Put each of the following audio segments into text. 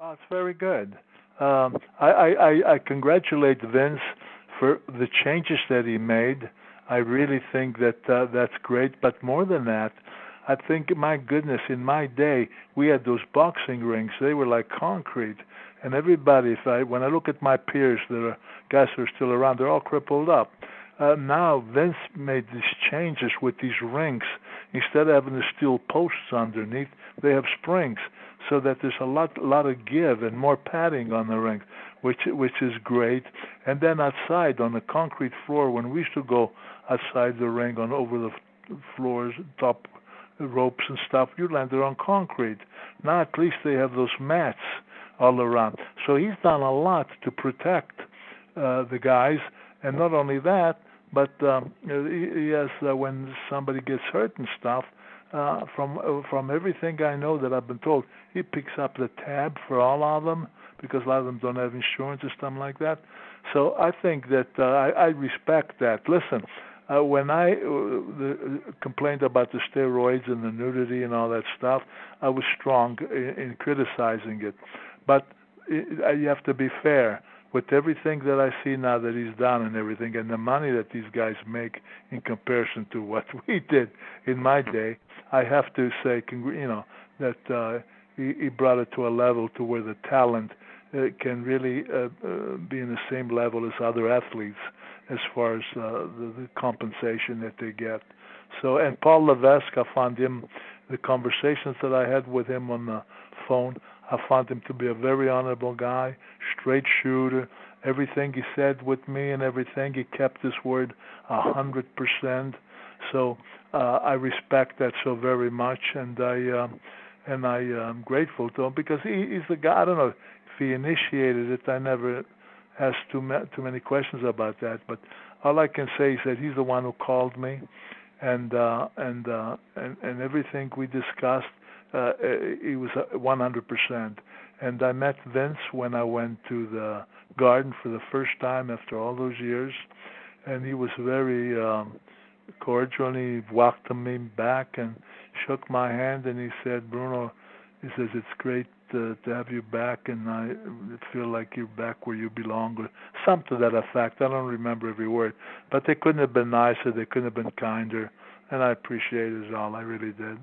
Oh, it's very good. I congratulate Vince for the changes that he made. I really think that that's great. But more than that, I think, my goodness, in my day, we had those boxing rings. They were like concrete. And everybody, when I look at my peers, the guys who are still around, they're all crippled up. Now Vince made these changes with these rings. Instead of having the steel posts underneath, they have springs, so that there's a lot of give and more padding on the ring, which is great. And then outside on the concrete floor, when we used to go outside the ring on over the floors, top ropes and stuff, you landed on concrete. Now at least they have those mats all around. So he's done a lot to protect the guys, and not only that, but he has when somebody gets hurt and stuff. From everything I know that I've been told, he picks up the tab for all of them because a lot of them don't have insurance or something like that. So I think that I respect that. Listen, when I complained about the steroids and the nudity and all that stuff, I was strong in criticizing it. But you have to be fair. With everything that I see now that he's done and everything, and the money that these guys make in comparison to what we did in my day, I have to say, that he brought it to a level to where the talent can really be in the same level as other athletes as far as the compensation that they get. So, and Paul Levesque, I found him, the conversations that I had with him on the phone, I found him to be a very honorable guy, straight shooter. Everything he said with me and everything, he kept his word 100%. So I respect that so very much, and I am grateful to him because he's the guy. I don't know if he initiated it. I never asked too many questions about that, but all I can say is that he's the one who called me, and everything we discussed. He was 100%. And I met Vince when I went to the Garden for the first time after all those years, and he was very cordial, and he welcomed me back and shook my hand, and he said, Bruno, he says, it's great to have you back, and I feel like you're back where you belong, or something to that effect. I don't remember every word, but they couldn't have been nicer, they couldn't have been kinder, and I appreciate it all, I really did.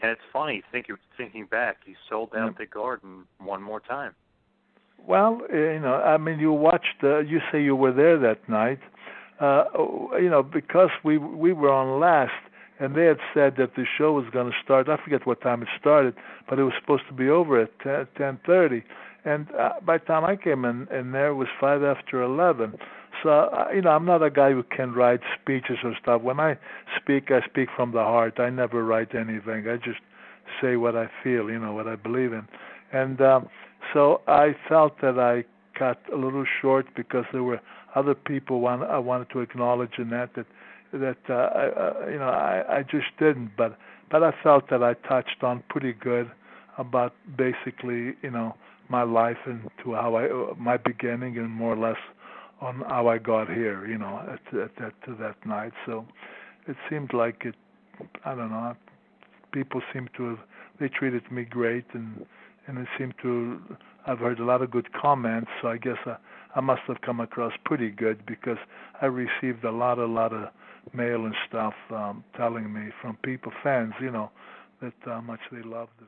And it's funny, thinking back, you sold out the Garden one more time. Well, I mean, you watched, you say you were there that night, because we were on last, and they had said that the show was going to start, I forget what time it started, but it was supposed to be over at 10:30. And by the time I came in there, it was 5 after 11. So, I'm not a guy who can write speeches or stuff. When I speak from the heart. I never write anything. I just say what I feel, what I believe in. And so I felt that I cut a little short because there were other people I wanted to acknowledge in that I just didn't. But I felt that I touched on pretty good about basically, my life and to how my beginning and more or less on how I got here, to that night. So it seemed like it. I don't know. People seem to have. They treated me great, and it seemed to. I've heard a lot of good comments. So I guess I must have come across pretty good because I received a lot of mail and stuff telling me from people, fans, that how much they loved it.